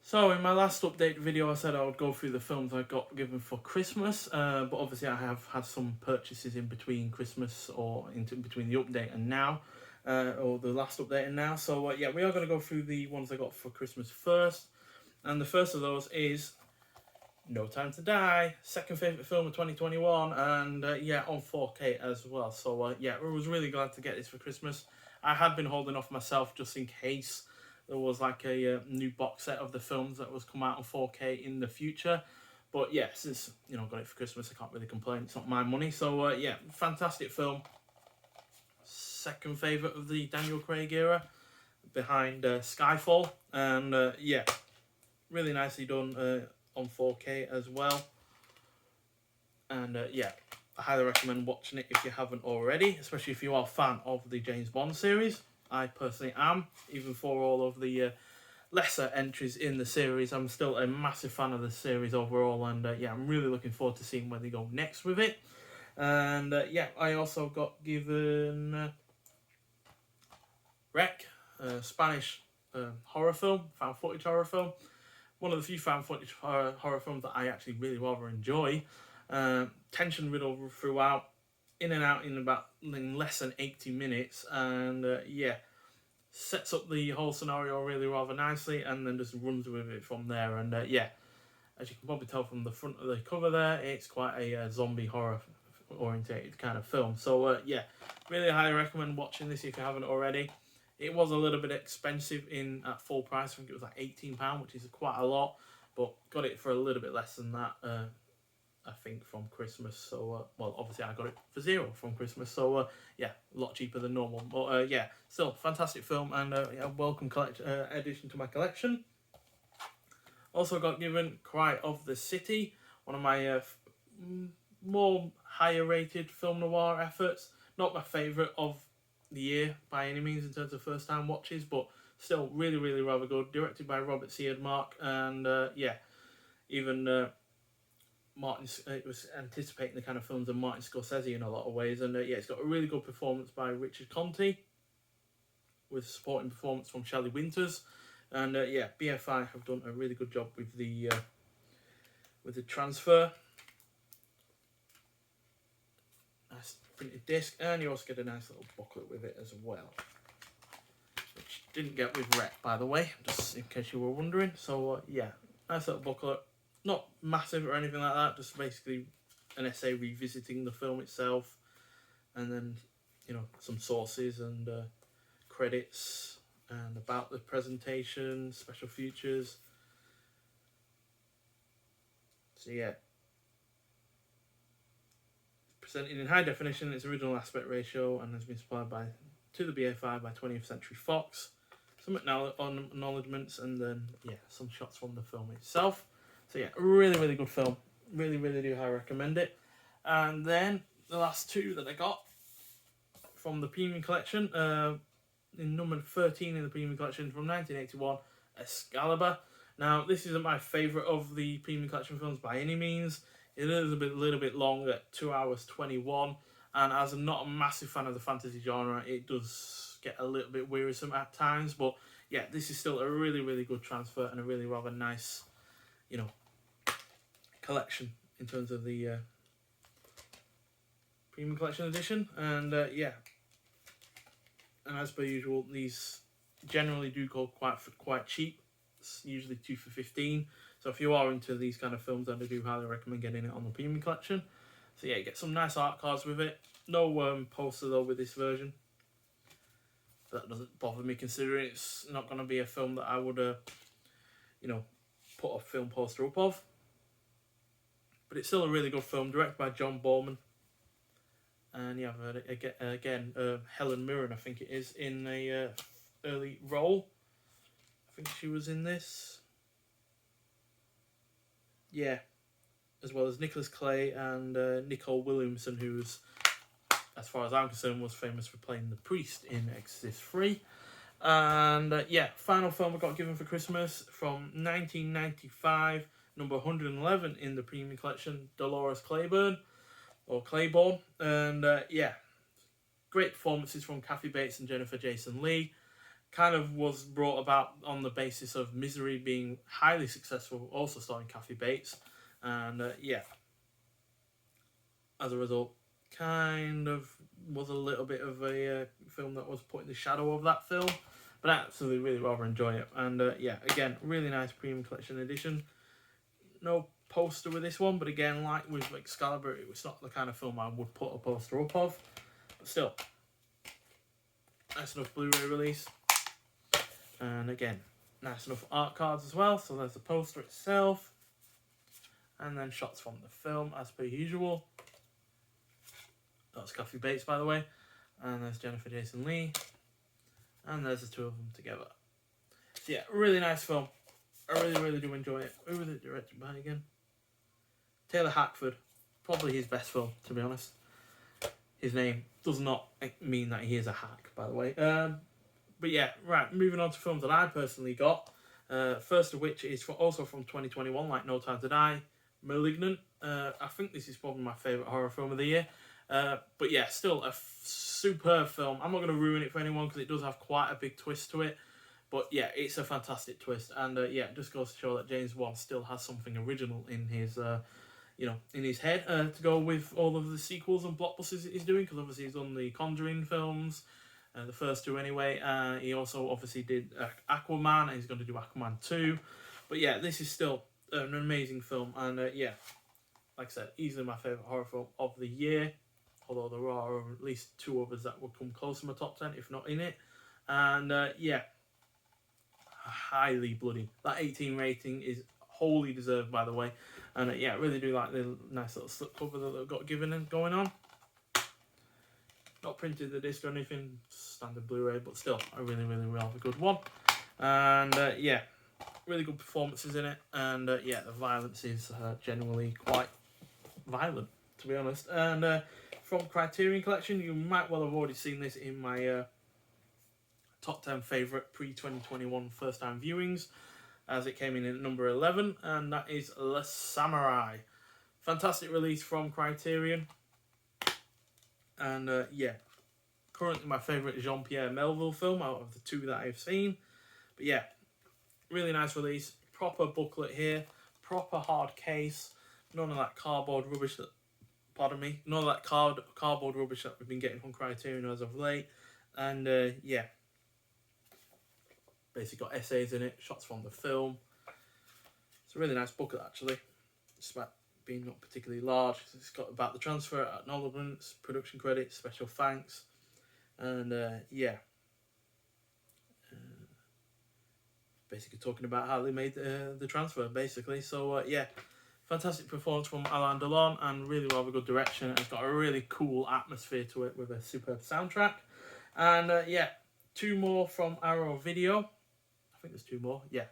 So in my last update video I said I would go through the films I got given for Christmas, but obviously I have had some purchases in between Christmas or between the update and now, or the last update and now. So yeah, we are going to go through the ones I got for Christmas first, and the first of those is No Time to Die, second favourite film of 2021, and yeah, on 4K as well. So yeah, I was really glad to get this for Christmas. I had been holding off myself just in case there was like a new box set of the films that was come out on 4K in the future. But yeah, since, you know, got it for Christmas, I can't really complain. It's not my money. So yeah, fantastic film. Second favourite of the Daniel Craig era, behind Skyfall. And yeah, really nicely done on 4K as well. And yeah, I highly recommend watching it if you haven't already, especially if you are a fan of the James Bond series. I personally am, even for all of the lesser entries in the series. I'm still a massive fan of the series overall, and yeah, I'm really looking forward to seeing where they go next with it. And yeah, I also got given Rec, Spanish horror film, found footage horror film. One of the few found footage horror films that I actually really rather enjoy. Tension riddled throughout, in and out in less than 80 minutes, and yeah, sets up the whole scenario really rather nicely, and then just runs with it from there. And yeah, as you can probably tell from the front of the cover there, it's quite a zombie horror orientated kind of film. So yeah, really highly recommend watching this if you haven't already. It was a little bit expensive at full price. I think it was like £18, which is quite a lot, but got it for a little bit less than that, I think, from Christmas. So well, obviously I got it for £0 from Christmas, so yeah, a lot cheaper than normal. But yeah, still fantastic film, and yeah, welcome addition to my collection. Also got given Cry of the City, one of my more higher rated film noir efforts. Not my favourite of the year by any means in terms of first time watches, but still really rather good. Directed by Robert Siodmak, and yeah, even Martin, it was anticipating the kind of films of Martin Scorsese in a lot of ways, and yeah, it's got a really good performance by Richard Conte, with supporting performance from Shelley Winters, and yeah, BFI have done a really good job with the transfer. Nice printed disc, and you also get a nice little booklet with it as well, which didn't get with Rec, by the way, just in case you were wondering. So yeah, nice little booklet. Not massive or anything like that, just basically an essay revisiting the film itself, and then, you know, some sources and credits, and about the presentation, special features. So yeah, presented in high definition, its original aspect ratio, and has been supplied to the BFI by 20th Century Fox. Some acknowledgements, and then yeah, some shots from the film itself. So yeah, really good film. Really do highly recommend it. And then the last two that I got from the premium collection, in number 13 in the premium collection, from 1981, Excalibur. Now, this isn't my favourite of the premium collection films by any means. It is a little bit long at 2 hours 21, and as I'm not a massive fan of the fantasy genre, it does get a little bit wearisome at times. But yeah, this is still a really good transfer, and a really rather nice, you know, collection in terms of the premium collection edition. And yeah, and as per usual, these generally do go quite cheap. It's usually 2 for $15. So if you are into these kind of films, then I do highly recommend getting it on the premium collection. So yeah, get some nice art cards with it. No poster though with this version. That doesn't bother me, considering it's not going to be a film that I would you know, put a film poster up of. But it's still a really good film, directed by John Borman. And yeah, again, Helen Mirren, I think it is, in a early role. I think she was in this. Yeah, as well as Nicholas Clay and Nicole Williamson, who's, as far as I'm concerned, was famous for playing the priest in Exorcist 3. And yeah, final film I got given for Christmas from 1995, number 111 in the premium collection, Dolores Claiborne, or Clayball. And yeah, great performances from Kathy Bates and Jennifer Jason Leigh. kind of was brought about on the basis of Misery being highly successful, also starring Kathy Bates, and yeah, as a result, kind of was a little bit of a film that was put in the shadow of that film, but I absolutely really rather enjoy it. And yeah, again, really nice premium collection edition. No poster with this one, but again, like with Excalibur, it was not the kind of film I would put a poster up of, but still, nice enough Blu-ray release. And again, nice enough art cards as well. So there's the poster itself, and then shots from the film as per usual. That's Kathy Bates, by the way, and there's Jennifer Jason Leigh, and there's the two of them together. So yeah, really nice film. I really do enjoy it. Who was it directed by again? Taylor Hackford. Probably his best film, to be honest. His name does not mean that he is a hack, by the way. But yeah, right, moving on to films that I personally got. First of which is also from 2021, like No Time to Die, Malignant. I think this is probably my favourite horror film of the year. But yeah, still a superb film. I'm not going to ruin it for anyone because it does have quite a big twist to it. But yeah, it's a fantastic twist. And yeah, it just goes to show that James Wan still has something original in his... in his head to go with all of the sequels and blockbusters that he's doing, because obviously he's done the Conjuring films, the first two anyway. He also obviously did Aquaman, and he's going to do Aquaman 2. But yeah, this is still an amazing film, and yeah, like I said, easily my favourite horror film of the year, although there are at least two others that would come close to my top 10, if not in it. And yeah, highly bloody. That 18 rating is wholly deserved, by the way. And yeah, I really do like the nice little slip cover that they've got given and going on. Not printed the disc or anything, standard Blu-ray, but still a really love a good one. And yeah, really good performances in it. And yeah, the violence is generally quite violent, to be honest. And from Criterion Collection, you might well have already seen this in my top 10 favourite pre-2021 first time viewings, as it came in at number 11, and that is Le Samurai. Fantastic release from Criterion. And yeah, currently my favourite Jean-Pierre Melville film out of the two that I've seen. But yeah, really nice release. Proper booklet here, proper hard case. None of that cardboard rubbish that, pardon me, none of that cardboard rubbish that we've been getting from Criterion as of late. And yeah, basically got essays in it, shots from the film. It's a really nice booklet actually. It's about being not particularly large. It's got about the transfer, acknowledgements, production credits, special thanks, and yeah, basically talking about how they made the transfer basically. So yeah, fantastic performance from Alain Delon and really rather good direction. It's got a really cool atmosphere to it with a superb soundtrack. And yeah, two more from Arrow Video. I think there's two more, yeah.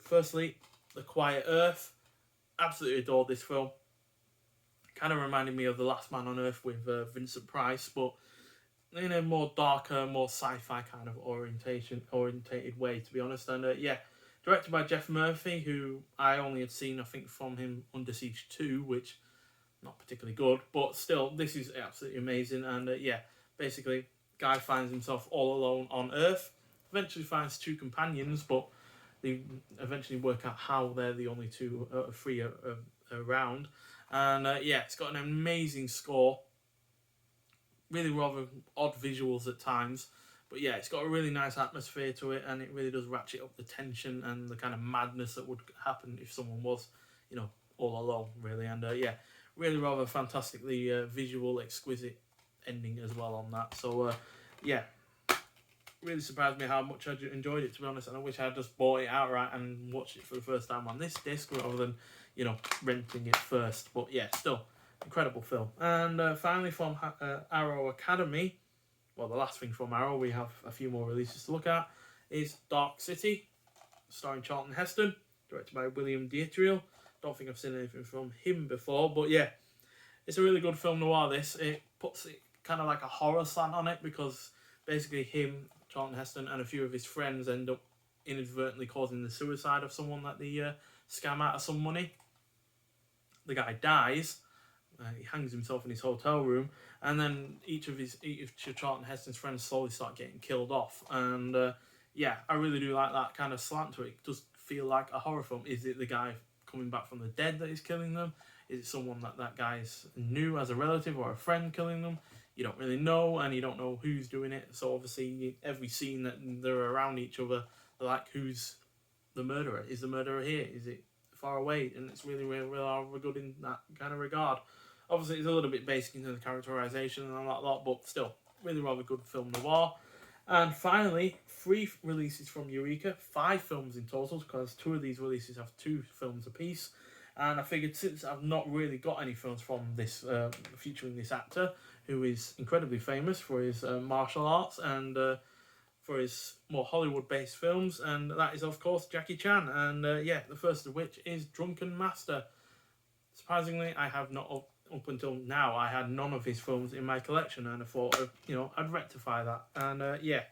Firstly, The Quiet Earth. Absolutely adored this film. Kind of reminded me of The Last Man on Earth with Vincent Price, but in a more darker, more sci-fi kind of orientated way, to be honest. And yeah, directed by Jeff Murphy, who I only had seen, I think, from him Under Siege 2, which not particularly good, but still, this is absolutely amazing. And yeah, basically, guy finds himself all alone on Earth. Eventually finds two companions, but they eventually work out how they're the only two free around. And yeah, it's got an amazing score. Really rather odd visuals at times. But yeah, it's got a really nice atmosphere to it, and it really does ratchet up the tension and the kind of madness that would happen if someone was, you know, all alone, really. And yeah, really rather fantastically visual, exquisite ending as well on that. So yeah, really surprised me how much I enjoyed it, to be honest, and I wish I had just bought it outright and watched it for the first time on this disc rather than, you know, renting it first. But yeah, still, incredible film. And finally from Arrow Academy, well, the last thing from Arrow, we have a few more releases to look at, is Dark City, starring Charlton Heston, directed by William Dietriel. Don't think I've seen anything from him before, but yeah, it's a really good film noir, this. It puts it kind of like a horror slant on it, because basically him, Charlton Heston, and a few of his friends end up inadvertently causing the suicide of someone that they scam out of some money. The guy dies, He hangs himself in his hotel room, and then each of Charlton Heston's friends slowly start getting killed off. And yeah, I really do like that kind of slant to it. It does feel like a horror film. Is it the guy coming back from the dead that is killing them? Is it someone that guy's knew as a relative or a friend killing them? You don't really know, and you don't know who's doing it. So obviously, every scene that they're around each other, they're like, who's the murderer? Is the murderer here? Is it far away? And it's really, really, really good in that kind of regard. Obviously, it's a little bit basic into the characterization and all that lot, but still, really rather good film noir. And finally, 3 releases from Eureka, 5 films in total, because 2 of these releases have 2 films apiece. And I figured, since I've not really got any films from this featuring this actor, who is incredibly famous for his martial arts and for his more Hollywood-based films, and that is, of course, Jackie Chan. And yeah, the first of which is Drunken Master. Surprisingly, I have not, up until now, I had none of his films in my collection, and I thought, I'd rectify that. And yeah,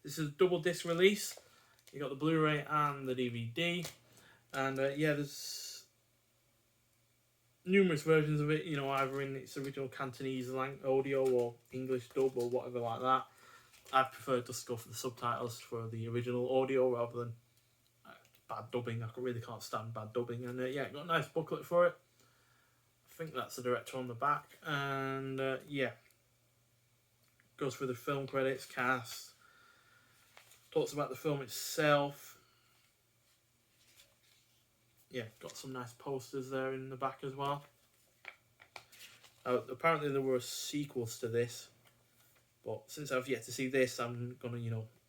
this is a double disc release. You got the Blu-ray and the DVD, and yeah, there's numerous versions of it. Either in its original Cantonese audio or English dub or whatever like that. I prefer just to go for the subtitles for the original audio rather than bad dubbing. I really can't stand bad dubbing. And yeah, got a nice booklet for it. I think that's the director on the back. And yeah, goes through the film credits, cast, talks about the film itself. Yeah, got some nice posters there in the back as well. Apparently there were sequels to this, but since I've yet to see this, I'm gonna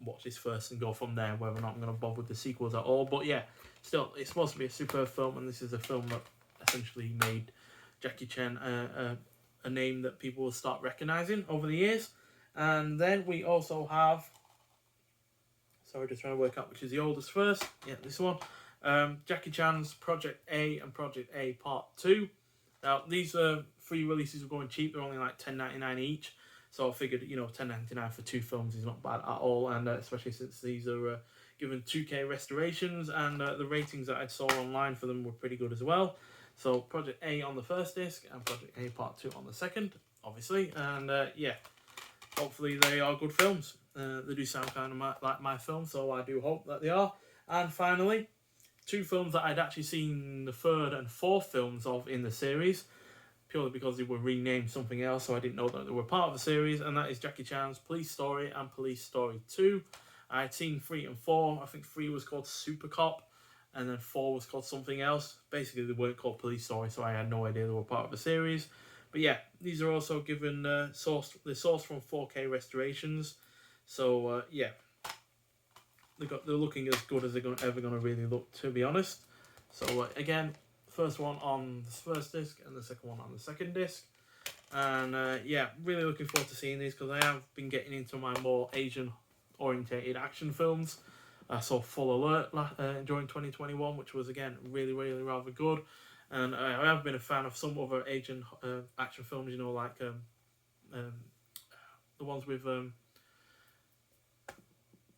watch this first and go from there, whether or not I'm gonna bother with the sequels at all. But yeah, still, it's supposed to be a superb film, and this is a film that essentially made Jackie Chan a name that people will start recognizing over the years. And then we also have, sorry, just trying to work out which is the oldest first. Yeah, this one. Jackie Chan's Project A and Project A Part 2. Now, these 3 releases are going cheap. They're only like $10.99 each. So I figured, $10.99 for 2 films is not bad at all. And especially since these are given 2K restorations, and the ratings that I saw online for them were pretty good as well. So Project A on the first disc and Project A Part 2 on the second, obviously. And yeah, hopefully they are good films. They do sound kind of like my film, so I do hope that they are. And finally, 2 films that I'd actually seen the 3rd and 4th films of in the series, purely because they were renamed something else, so I didn't know that they were part of the series, and that is Jackie Chan's Police Story and Police Story 2. I had seen 3 and 4. I think 3 was called Super Cop, and then 4 was called something else. Basically, they weren't called Police Story, so I had no idea they were part of the series. But yeah, these are also given they're sourced from 4K restorations, so yeah. They're looking as good as they're ever going to really look, to be honest. So again, first one on the first disc and the second one on the second disc. And yeah, really looking forward to seeing these, because I have been getting into my more Asian orientated action films. I saw Full Alert during 2021, which was again really, really rather good. And I have been a fan of some other Asian action films, like the ones with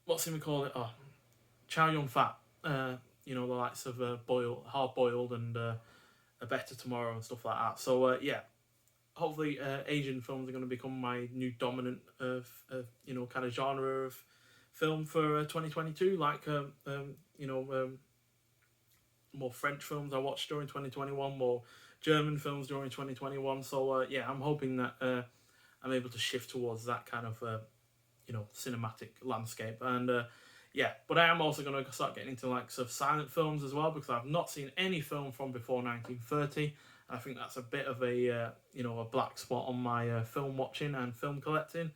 what's him call it? Oh, Chow Yun-fat. The likes of Hard Boiled and A Better Tomorrow and stuff like that. So yeah, hopefully Asian films are going to become my new dominant kind of genre of film for 2022. Like more French films I watched during 2021, more German films during 2021. So yeah, I'm hoping that I'm able to shift towards that kind of cinematic landscape. And yeah, but I am also going to start getting into like sort of silent films as well, because I've not seen any film from before 1930. I think that's a bit of a a black spot on my film watching and film collecting.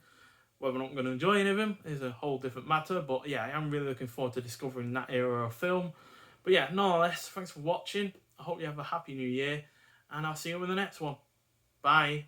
Whether or not I'm going to enjoy any of them is a whole different matter. But yeah, I am really looking forward to discovering that era of film. But yeah, nonetheless, thanks for watching. I hope you have a happy new year, and I'll see you in the next one. Bye.